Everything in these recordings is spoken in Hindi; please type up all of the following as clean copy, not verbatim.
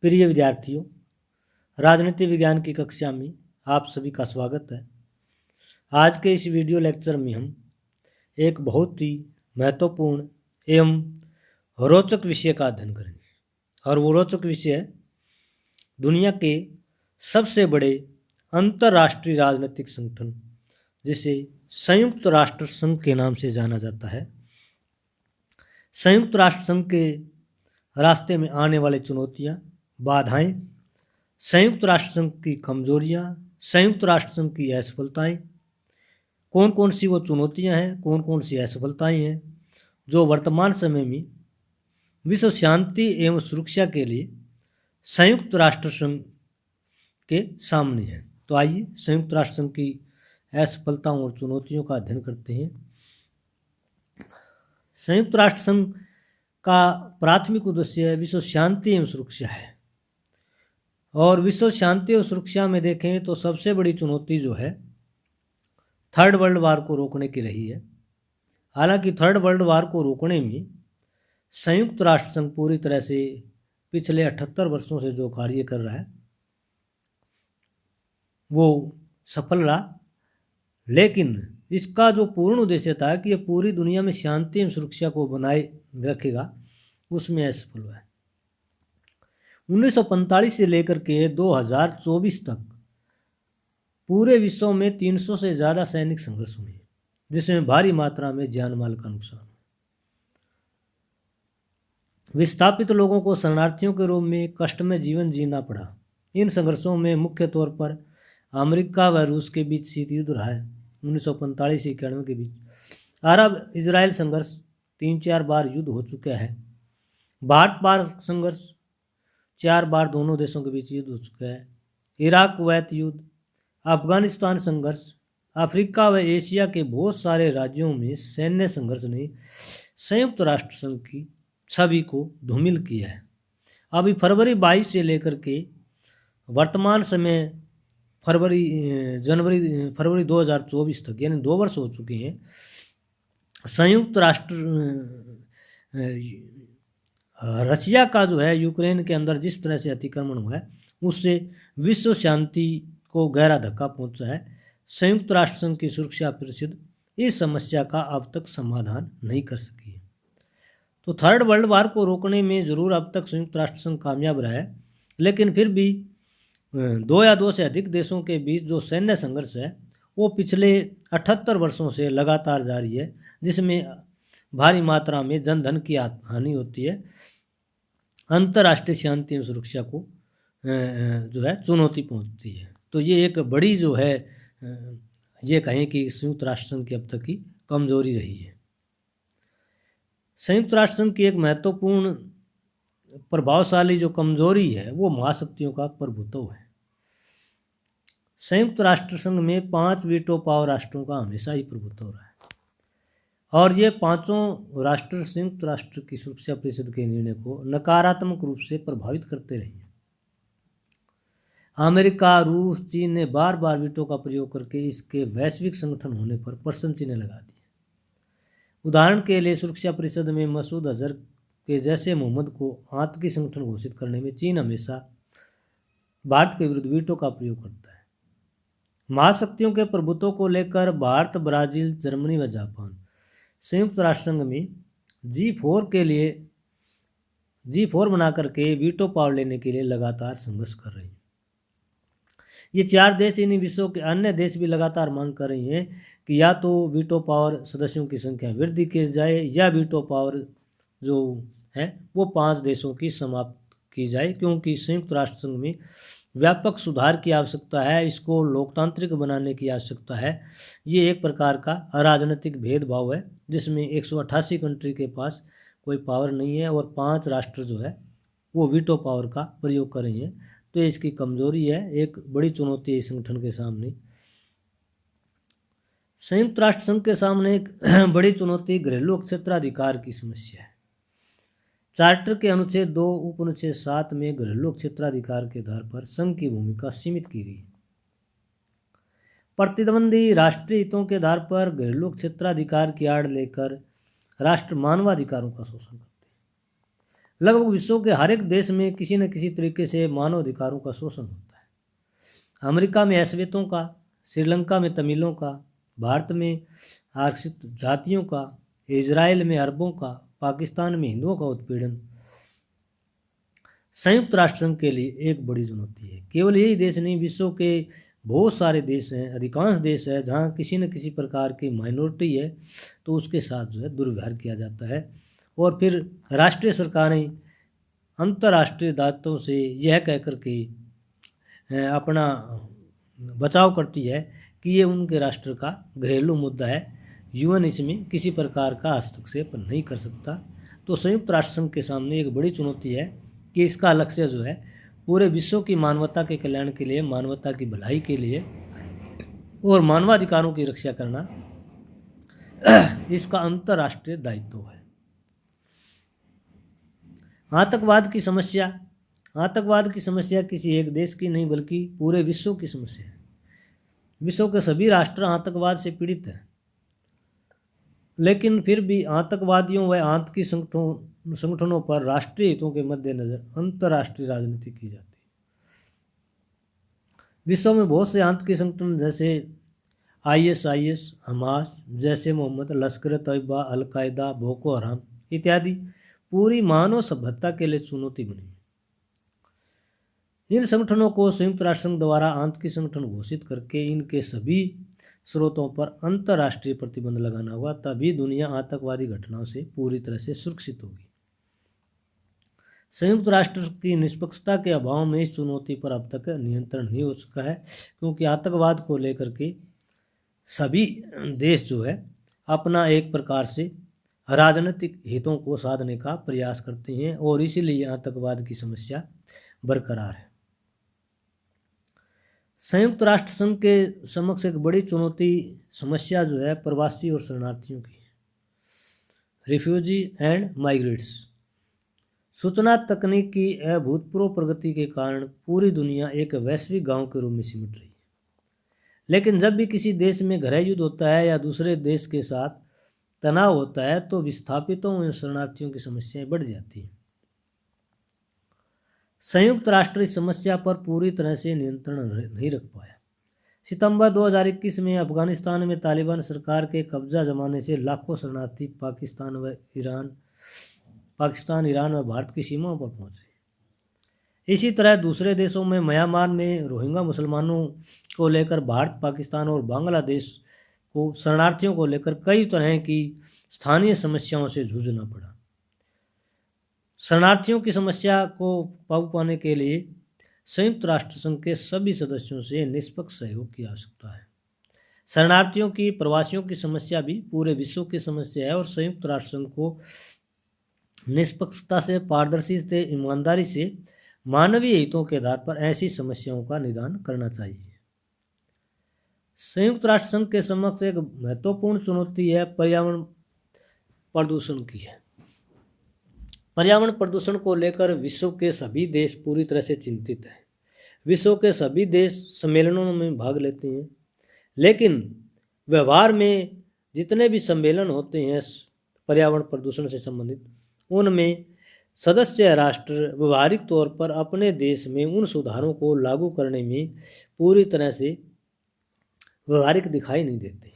प्रिय विद्यार्थियों, राजनीति विज्ञान की कक्षा में आप सभी का स्वागत है। आज के इस वीडियो लेक्चर में हम एक बहुत ही महत्वपूर्ण एवं रोचक विषय का अध्ययन करेंगे और वो रोचक विषय है दुनिया के सबसे बड़े अंतर्राष्ट्रीय राजनीतिक संगठन जिसे संयुक्त राष्ट्र संघ के नाम से जाना जाता है। संयुक्त राष्ट्र संघ के रास्ते में आने वाली चुनौतियाँ, बाधाएं, संयुक्त राष्ट्र संघ की कमजोरियां, संयुक्त राष्ट्र संघ की असफलताएं, कौन कौन सी वो चुनौतियां हैं, कौन कौन सी असफलताएं हैं जो वर्तमान समय में विश्व शांति एवं सुरक्षा के लिए संयुक्त राष्ट्र संघ के सामने है। तो आइए संयुक्त राष्ट्र संघ की असफलताओं और चुनौतियों का अध्ययन करते हैं। संयुक्त राष्ट्र संघ का प्राथमिक उद्देश्य विश्व शांति एवं सुरक्षा है और विश्व शांति और सुरक्षा में देखें तो सबसे बड़ी चुनौती जो है थर्ड वर्ल्ड वार को रोकने की रही है। हालांकि थर्ड वर्ल्ड वार को रोकने में संयुक्त राष्ट्र संघ पूरी तरह से पिछले 78 वर्षों से जो कार्य कर रहा है वो सफल रहा, लेकिन इसका जो पूर्ण उद्देश्य था कि ये पूरी दुनिया में शांति एवं सुरक्षा को बनाए रखेगा, उसमें असफल हुआ है। 1945 से लेकर के 2024 तक पूरे विश्व में 300 से ज़्यादा सैनिक संघर्ष हुए, जिसमें भारी मात्रा में जान माल का नुकसान हुआ। विस्थापित लोगों को शरणार्थियों के रूप में कष्टमय जीवन जीना पड़ा। इन संघर्षों में मुख्य तौर पर अमेरिका व रूस के बीच शीत युद्ध रहा है 1945 से 91 के बीच। अरब इजराइल संघर्ष 3-4 बार युद्ध हो चुका है। भारत पाक संघर्ष 4 बार दोनों देशों के बीच युद्ध हो चुका है। इराक कुवैत युद्ध, अफगानिस्तान संघर्ष, अफ्रीका व एशिया के बहुत सारे राज्यों में सैन्य संघर्ष ने संयुक्त राष्ट्र संघ की छवि को धूमिल किया है। अभी फरवरी 22 से लेकर के वर्तमान समय फरवरी 2024 तक यानी 2 वर्ष हो चुके हैं। संयुक्त राष्ट्र रशिया का जो है यूक्रेन के अंदर जिस तरह से अतिक्रमण हुआ है उससे विश्व शांति को गहरा धक्का पहुंचा है। संयुक्त राष्ट्र संघ की सुरक्षा परिषद इस समस्या का अब तक समाधान नहीं कर सकी है। तो थर्ड वर्ल्ड वार को रोकने में ज़रूर अब तक संयुक्त राष्ट्र संघ कामयाब रहा है, लेकिन फिर भी 2 या 2 से अधिक देशों के बीच जो सैन्य संघर्ष है वो पिछले 78 वर्षों से लगातार जारी है, जिसमें भारी मात्रा में जन धन की हानि होती है। अंतर्राष्ट्रीय शांति एवं सुरक्षा को जो है चुनौती पहुंचती है। तो ये एक बड़ी जो है ये कहें कि संयुक्त राष्ट्र संघ की अब तक की कमजोरी रही है। संयुक्त राष्ट्र संघ की एक महत्वपूर्ण प्रभावशाली जो कमजोरी है वो महाशक्तियों का प्रभुत्व है। संयुक्त राष्ट्र संघ में 5 वीटो पावर राष्ट्रों का हमेशा ही प्रभुत्व रहा है और ये पांचों राष्ट्र संयुक्त राष्ट्र की सुरक्षा परिषद के निर्णय को नकारात्मक रूप से प्रभावित करते रहे हैं। अमेरिका, रूस, चीन ने बार बार वीटो का प्रयोग करके इसके वैश्विक संगठन होने पर प्रश्न चिन्ह लगा दिए। उदाहरण के लिए सुरक्षा परिषद में मसूद अजहर के जैसे मोहम्मद को आतंकी संगठन घोषित करने में चीन हमेशा भारत के विरुद्ध वीटो का प्रयोग करता है। महाशक्तियों के प्रभुत्व को लेकर भारत, ब्राजील, जर्मनी व जापान संयुक्त राष्ट्र संघ में G4 बना करके वीटो पावर लेने के लिए लगातार संघर्ष कर रहे हैं। ये 4 देश इन विश्व के अन्य देश भी लगातार मांग कर रहे हैं कि या तो वीटो पावर सदस्यों की संख्या वृद्धि की जाए या वीटो पावर जो है वो 5 देशों की समाप्त की जाए, क्योंकि संयुक्त राष्ट्र संघ में व्यापक सुधार की आवश्यकता है, इसको लोकतांत्रिक बनाने की आवश्यकता है। ये एक प्रकार का राजनीतिक भेदभाव है जिसमें 188 कंट्री के पास कोई पावर नहीं है और 5 राष्ट्र जो है वो वीटो पावर का प्रयोग कर रहे हैं। तो इसकी कमजोरी है, एक बड़ी चुनौती है इस संगठन के सामने। संयुक्त राष्ट्र संघ के सामने एक बड़ी चुनौती घरेलू क्षेत्राधिकार की समस्या है। चार्टर के अनुच्छेद 2 उपअनुच्छेद 7 में घरेलू क्षेत्राधिकार के आधार पर संघ की भूमिका सीमित की गई। प्रतिद्वंदी राष्ट्रीय हितों के आधार पर घरेलू क्षेत्राधिकार की आड़ लेकर राष्ट्र मानवाधिकारों का शोषण करते हैं। लगभग विश्व के हर एक देश में किसी न किसी तरीके से मानव अधिकारों का शोषण होता है। अमेरिका में अश्वेतों का, श्रीलंका में तमिलों का, भारत में आरक्षित जातियों का, इजराइल में अरबों का, पाकिस्तान में हिंदुओं का उत्पीड़न संयुक्त राष्ट्र संघ के लिए एक बड़ी चुनौती है। केवल यही देश नहीं, विश्व के बहुत सारे देश हैं, अधिकांश देश है जहाँ किसी न किसी प्रकार की माइनॉरिटी है तो उसके साथ जो है दुर्व्यवहार किया जाता है। और फिर राष्ट्रीय सरकारें अंतर्राष्ट्रीय दायित्वों से यह कह कर के अपना बचाव करती है कि ये उनके राष्ट्र का घरेलू मुद्दा है, यूएन इसमें किसी प्रकार का हस्तक्षेप नहीं कर सकता। तो संयुक्त राष्ट्र संघ के सामने एक बड़ी चुनौती है कि इसका लक्ष्य जो है पूरे विश्व की मानवता के कल्याण के लिए, मानवता की भलाई के लिए और मानवाधिकारों की रक्षा करना इसका अंतर्राष्ट्रीय दायित्व है। आतंकवाद की समस्या किसी एक देश की नहीं बल्कि पूरे विश्व की समस्या है। विश्व के सभी राष्ट्र आतंकवाद से पीड़ित हैं, लेकिन फिर भी आतंकवादियों व आतंकी संगठनों पर राष्ट्रीय हितों के मद्देनजर अंतर्राष्ट्रीय राजनीति की जाती है। विश्व में बहुत से आतंकी संगठन जैसे ISIS, हमास, जैश ए मोहम्मद, लश्कर तैयबा, अल-कायदा, बोको हराम इत्यादि पूरी मानव सभ्यता के लिए चुनौती बनी। इन संगठनों को संयुक्त राष्ट्र संघ द्वारा आतंकी संगठन घोषित करके इनके सभी स्रोतों पर अंतर्राष्ट्रीय प्रतिबंध लगाना होगा, तभी दुनिया आतंकवादी घटनाओं से पूरी तरह से सुरक्षित होगी। संयुक्त राष्ट्र की निष्पक्षता के अभाव में इस चुनौती पर अब तक नियंत्रण नहीं हो सका है, क्योंकि आतंकवाद को लेकर के सभी देश जो है अपना एक प्रकार से राजनीतिक हितों को साधने का प्रयास करते हैं और इसीलिए आतंकवाद की समस्या बरकरार है। संयुक्त राष्ट्र संघ के समक्ष एक बड़ी चुनौती समस्या जो है प्रवासी और शरणार्थियों की, रिफ्यूजी एंड माइग्रेट्स। सूचना तकनीक की अभूतपूर्व प्रगति के कारण पूरी दुनिया एक वैश्विक गांव के रूप में सिमट रही है, लेकिन जब भी किसी देश में गृह युद्ध होता है या दूसरे देश के साथ तनाव होता है तो विस्थापितों और शरणार्थियों की समस्याएं बढ़ जाती हैं। संयुक्त राष्ट्र इस समस्या पर पूरी तरह से नियंत्रण नहीं रख पाया। सितंबर 2021 में अफगानिस्तान में तालिबान सरकार के कब्जा जमाने से लाखों शरणार्थी पाकिस्तान, ईरान व भारत की सीमाओं पर पहुंचे। इसी तरह दूसरे देशों में म्यांमार में रोहिंग्या मुसलमानों को लेकर भारत, पाकिस्तान और बांग्लादेश को शरणार्थियों को लेकर कई तरह की स्थानीय समस्याओं से जूझना पड़ा। शरणार्थियों की समस्या को काबू पाने के लिए संयुक्त राष्ट्र संघ के सभी सदस्यों से निष्पक्ष सहयोग की आवश्यकता है। शरणार्थियों की, प्रवासियों की समस्या भी पूरे विश्व की समस्या है और संयुक्त राष्ट्र संघ को निष्पक्षता से, पारदर्शी से, ईमानदारी से, मानवीय हितों के आधार पर ऐसी समस्याओं का निदान करना चाहिए। संयुक्त राष्ट्र संघ के समक्ष एक महत्वपूर्ण चुनौती है पर्यावरण प्रदूषण की है। पर्यावरण प्रदूषण को लेकर विश्व के सभी देश पूरी तरह से चिंतित हैं। विश्व के सभी देश सम्मेलनों में भाग लेते हैं, लेकिन व्यवहार में जितने भी सम्मेलन होते हैं पर्यावरण प्रदूषण से संबंधित, उनमें सदस्य राष्ट्र व्यवहारिक तौर पर अपने देश में उन सुधारों को लागू करने में पूरी तरह से व्यवहारिक दिखाई नहीं देते।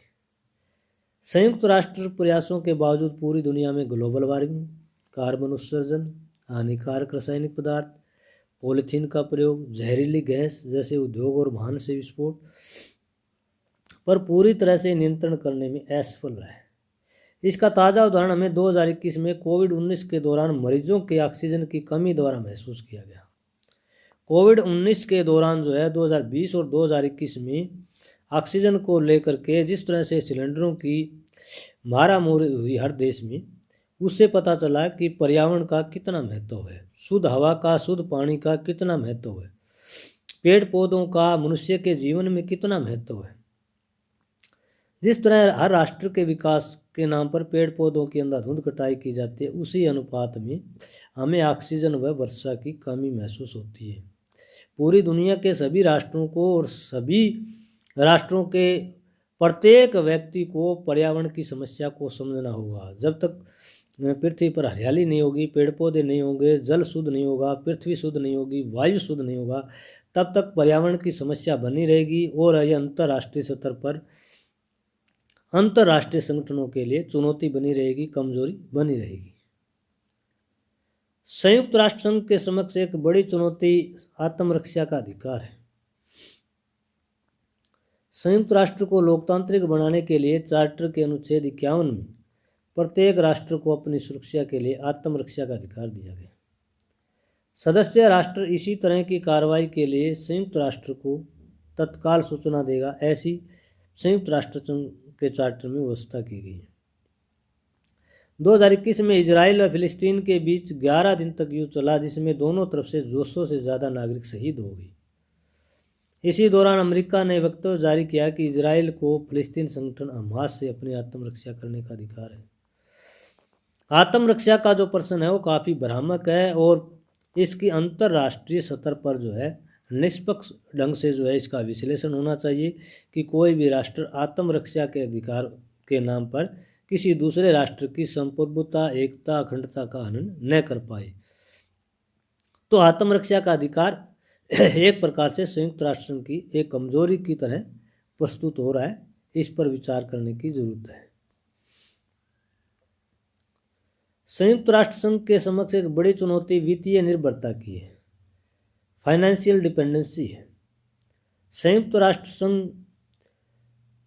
संयुक्त राष्ट्र प्रयासों के बावजूद पूरी दुनिया में ग्लोबल वार्मिंग, कार्बन उत्सर्जन, हानिकारक रासायनिक पदार्थ, पॉलीथीन का प्रयोग, जहरीली गैस जैसे उद्योग और वाहन से विस्फोट पर पूरी तरह से नियंत्रण करने में असफल रहा है। इसका ताज़ा उदाहरण हमें 2021 में कोविड-19 के दौरान मरीजों के ऑक्सीजन की कमी द्वारा महसूस किया गया। कोविड-19 के दौरान जो है 2020 और 2021 में ऑक्सीजन को लेकर के जिस तरह से सिलेंडरों की मारामारी हुई हर देश में, उससे पता चला कि पर्यावरण का कितना महत्व है, शुद्ध हवा का, शुद्ध पानी का कितना महत्व है, पेड़ पौधों का मनुष्य के जीवन में कितना महत्व है। जिस तरह हर राष्ट्र के विकास के नाम पर पेड़ पौधों की अंधाधुंध कटाई की जाती है, उसी अनुपात में हमें ऑक्सीजन व वर्षा की कमी महसूस होती है। पूरी दुनिया के सभी राष्ट्रों को और सभी राष्ट्रों के प्रत्येक व्यक्ति को पर्यावरण की समस्या को समझना होगा। जब तक पृथ्वी पर हरियाली नहीं होगी, पेड़ पौधे नहीं होंगे, जल शुद्ध नहीं होगा, पृथ्वी शुद्ध नहीं होगी, वायु शुद्ध नहीं होगा, तब तक पर्यावरण की समस्या बनी रहेगी और यह अंतर्राष्ट्रीय स्तर पर अंतर्राष्ट्रीय संगठनों के लिए चुनौती बनी रहेगी, कमजोरी बनी रहेगी। संयुक्त राष्ट्र संघ के समक्ष एक बड़ी चुनौती आत्मरक्षा का अधिकार है। संयुक्त राष्ट्र को लोकतांत्रिक बनाने के लिए चार्टर के अनुच्छेद 51 में प्रत्येक राष्ट्र को अपनी सुरक्षा के लिए आत्मरक्षा का अधिकार दिया गया। सदस्य राष्ट्र इसी तरह की कार्रवाई के लिए संयुक्त राष्ट्र को तत्काल सूचना देगा, ऐसी संयुक्त राष्ट्र संघ के चार्टर में व्यवस्था की गई है। 2021 में इजराइल और फिलिस्तीन के बीच 11 दिन तक युद्ध चला, जिसमें दोनों तरफ से 200 से ज़्यादा नागरिक शहीद हो गए। इसी दौरान अमेरिका ने वक्तव्य जारी किया कि इजराइल को फिलिस्तीन संगठन हमास से अपनी आत्मरक्षा करने का अधिकार है। आत्मरक्षा का जो प्रश्न है वो काफ़ी भ्रामक है और इसकी अंतर्राष्ट्रीय स्तर पर जो है निष्पक्ष ढंग से जो है इसका विश्लेषण होना चाहिए कि कोई भी राष्ट्र आत्मरक्षा के अधिकार के नाम पर किसी दूसरे राष्ट्र की संप्रभुता, एकता, अखंडता का हनन न कर पाए। तो आत्मरक्षा का अधिकार एक प्रकार से संयुक्त राष्ट्र संघ की एक कमजोरी की तरह प्रस्तुत हो रहा है। इस पर विचार करने की जरूरत है। संयुक्त राष्ट्र संघ के समक्ष एक बड़ी चुनौती वित्तीय निर्भरता की है, फाइनेंशियल डिपेंडेंसी है। संयुक्त राष्ट्र संघ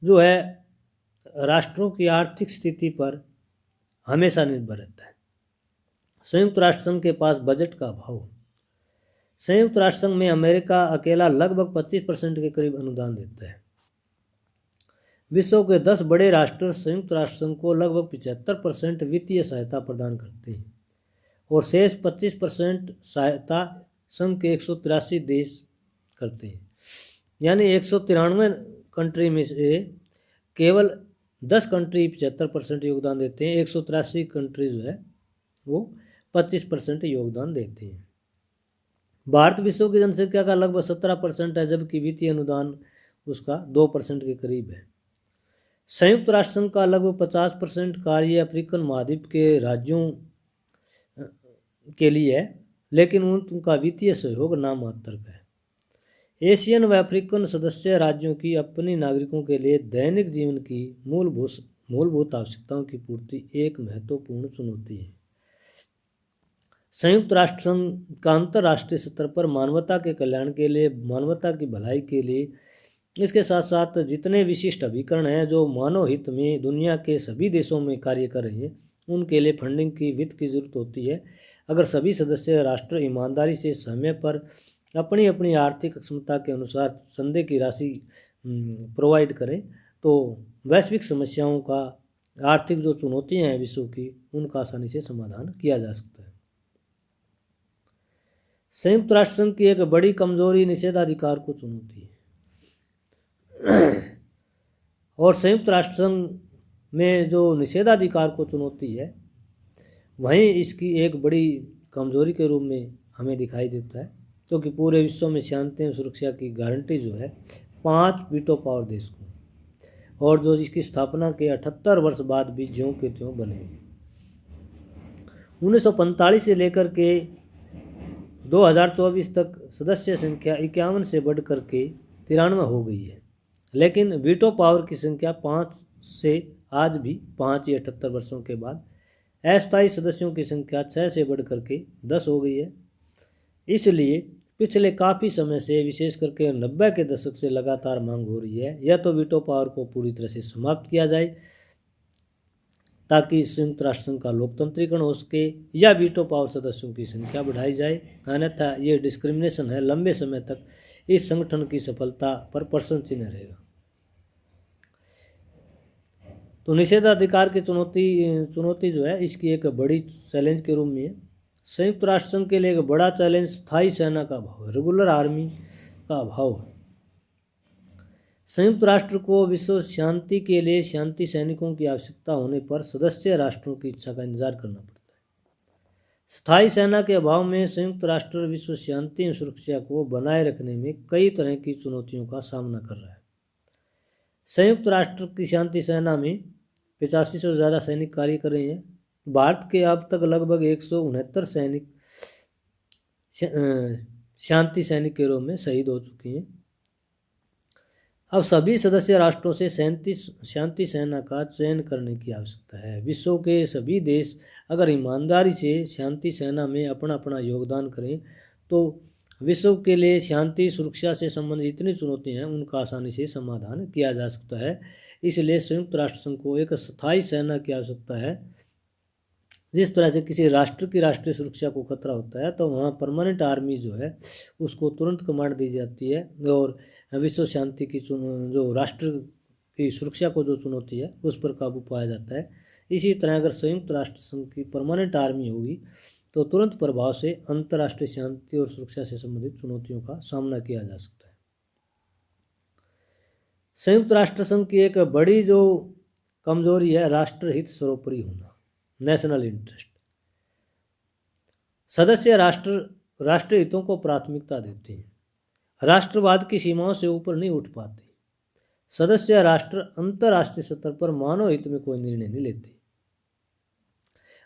जो है राष्ट्रों की आर्थिक स्थिति पर हमेशा निर्भर रहता है। संयुक्त राष्ट्र संघ के पास बजट का अभाव है। संयुक्त राष्ट्र संघ में अमेरिका अकेला लगभग 25% के करीब अनुदान देता है। विश्व के 10 बड़े राष्ट्र संयुक्त राष्ट्र संघ को लगभग 75% वित्तीय सहायता प्रदान करते हैं और शेष 25% सहायता संघ के 183 देश करते हैं। यानी 193 कंट्री में से केवल 10 कंट्री 75% योगदान देते हैं, 183 कंट्री जो है वो 25% योगदान देते हैं। भारत विश्व की जनसंख्या का लगभग 17% है, जबकि वित्तीय अनुदान उसका 2% के करीब है। संयुक्त राष्ट्र संघ का लगभग 50% कार्य अफ्रीकन महाद्वीप के राज्यों के लिए है, लेकिन उनका वित्तीय सहयोग नामात्र का है। एशियन व अफ्रीकन सदस्य राज्यों की अपने नागरिकों के लिए दैनिक जीवन की मूलभूत आवश्यकताओं की पूर्ति एक महत्वपूर्ण चुनौती है। संयुक्त राष्ट्र संघ का अंतर्राष्ट्रीय स्तर पर मानवता के कल्याण के लिए, मानवता की भलाई के लिए, इसके साथ साथ जितने विशिष्ट अभिकरण हैं जो मानव हित में दुनिया के सभी देशों में कार्य कर रहे हैं, उनके लिए फंडिंग की, वित्त की जरूरत होती है। अगर सभी सदस्य राष्ट्र ईमानदारी से समय पर अपनी अपनी आर्थिक क्षमता के अनुसार चंदे की राशि प्रोवाइड करें तो वैश्विक समस्याओं का, आर्थिक जो चुनौतियां हैं विश्व की, उनका आसानी से समाधान किया जा सकता है। संयुक्त राष्ट्र संघ की एक बड़ी कमजोरी निषेधाधिकार को चुनौती है और संयुक्त राष्ट्र संघ में जो निषेधाधिकार को चुनौती है, वहीं इसकी एक बड़ी कमजोरी के रूप में हमें दिखाई देता है, क्योंकि पूरे विश्व में शांति और सुरक्षा की गारंटी जो है 5 वीटो पावर देश को, और जो इसकी स्थापना के 78 वर्ष बाद भी ज्यों के त्यों बने। 1945 से लेकर के 2024 तक सदस्य संख्या 51 से बढ़कर के 93 हो गई है, लेकिन वीटो पावर की संख्या 5 से आज भी 5 या 78 वर्षों के बाद अस्थायी सदस्यों की संख्या 6 से बढ़कर के 10 हो गई है। इसलिए पिछले काफ़ी समय से, विशेष करके 90 के दशक से लगातार मांग हो रही है या तो वीटो पावर को पूरी तरह से समाप्त किया जाए ताकि संयुक्त राष्ट्र संघ का लोकतंत्रीकरण हो सके, या वीटो पावर सदस्यों की संख्या बढ़ाई जाए। अन्यथा ये डिस्क्रिमिनेशन है, लंबे समय तक इस संगठन की सफलता पर प्रश्न चिन्ह रहेगा। तो निषेधाधिकार की चुनौती जो है इसकी एक बड़ी चैलेंज के रूप में है। संयुक्त राष्ट्र संघ के लिए एक बड़ा चैलेंज स्थायी सेना का अभाव है, रेगुलर आर्मी का अभाव है। संयुक्त राष्ट्र को विश्व शांति के लिए शांति सैनिकों की आवश्यकता होने पर सदस्य राष्ट्रों की इच्छा का इंतजार करना पड़ता है। स्थायी सेना के अभाव में संयुक्त राष्ट्र विश्व शांति और सुरक्षा को बनाए रखने में कई तरह की चुनौतियों का सामना कर रहा है। संयुक्त राष्ट्र की शांति सेना में 85 से ज़्यादा सैनिक कार्य कर रहे हैं, भारत के अब तक लगभग 169 सैनिक शांति सैनिक के रूप में शहीद हो चुके हैं। अब सभी सदस्य राष्ट्रों से शांति सेना का चयन करने की आवश्यकता है। विश्व के सभी देश अगर ईमानदारी से शांति सेना में अपना अपना योगदान करें तो विश्व के लिए शांति सुरक्षा से संबंधित जितनी चुनौतियां हैं उनका आसानी से समाधान किया जा सकता है। इसलिए संयुक्त राष्ट्र संघ को एक स्थायी सेना की आवश्यकता है। जिस तरह से किसी राष्ट्र की राष्ट्रीय सुरक्षा को खतरा होता है तो वहाँ परमानेंट आर्मी जो है उसको तुरंत कमांड दी जाती है और विश्व शांति की जो राष्ट्र की सुरक्षा को जो चुनौती है उस पर काबू पाया जाता है। इसी तरह अगर संयुक्त राष्ट्र संघ की परमानेंट आर्मी होगी तो तुरंत प्रभाव से अंतर्राष्ट्रीय शांति और सुरक्षा से संबंधित चुनौतियों का सामना किया जा सकता है। संयुक्त राष्ट्र संघ की एक बड़ी जो कमजोरी है राष्ट्रहित सर्वोपरि होना, नेशनल इंटरेस्ट। सदस्य राष्ट्र राष्ट्रीय हितों को प्राथमिकता देते हैं, राष्ट्रवाद की सीमाओं से ऊपर नहीं उठ पाते। सदस्य राष्ट्र अंतर्राष्ट्रीय स्तर पर मानव हित में कोई निर्णय नहीं लेते।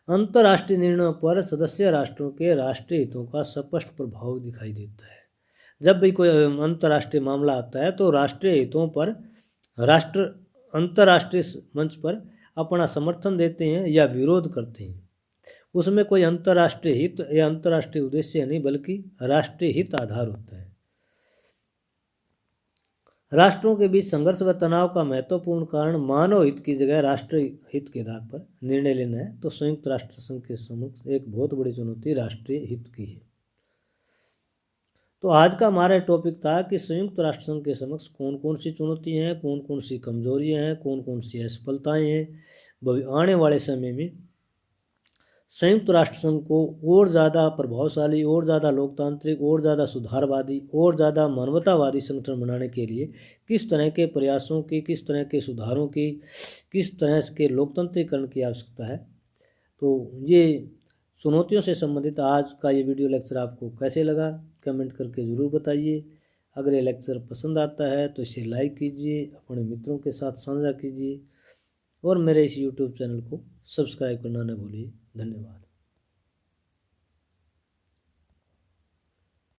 अंतर्राष्ट्रीय निर्णयों पर सदस्य राष्ट्रों के राष्ट्रीय हितों का स्पष्ट प्रभाव दिखाई देता है। जब भी कोई अंतर्राष्ट्रीय मामला आता है तो राष्ट्रीय हितों पर राष्ट्र अंतर्राष्ट्रीय मंच पर अपना समर्थन देते हैं या विरोध करते हैं। उसमें कोई अंतर्राष्ट्रीय हित या अंतर्राष्ट्रीय उद्देश्य नहीं बल्कि राष्ट्रीय हित आधार होता है। राष्ट्रों के बीच संघर्ष व तनाव का महत्वपूर्ण कारण मानव हित की जगह राष्ट्रीय हित के आधार पर निर्णय लेना है। तो संयुक्त राष्ट्र संघ के समक्ष एक बहुत बड़ी चुनौती राष्ट्रीय हित की है। तो आज का हमारा टॉपिक था कि संयुक्त राष्ट्र संघ के समक्ष कौन कौन सी चुनौतियां हैं, कौन कौन सी कमजोरियां हैं, कौन कौन सी असफलताएं हैं। आने वाले समय में संयुक्त राष्ट्र संघ को और ज़्यादा प्रभावशाली, और ज़्यादा लोकतांत्रिक, और ज़्यादा सुधारवादी, और ज़्यादा मानवतावादी संगठन बनाने के लिए किस तरह के प्रयासों की, किस तरह के सुधारों की, किस तरह के लोकतंत्रीकरण की आवश्यकता है। तो ये चुनौतियों से संबंधित आज का ये वीडियो लेक्चर आपको कैसे लगा कमेंट करके ज़रूर बताइए। अगर ये लेक्चर पसंद आता है तो इसे लाइक कीजिए, अपने मित्रों के साथ साझा कीजिए और मेरे इस यूट्यूब चैनल को सब्सक्राइब करना न भूलिए। धन्यवाद।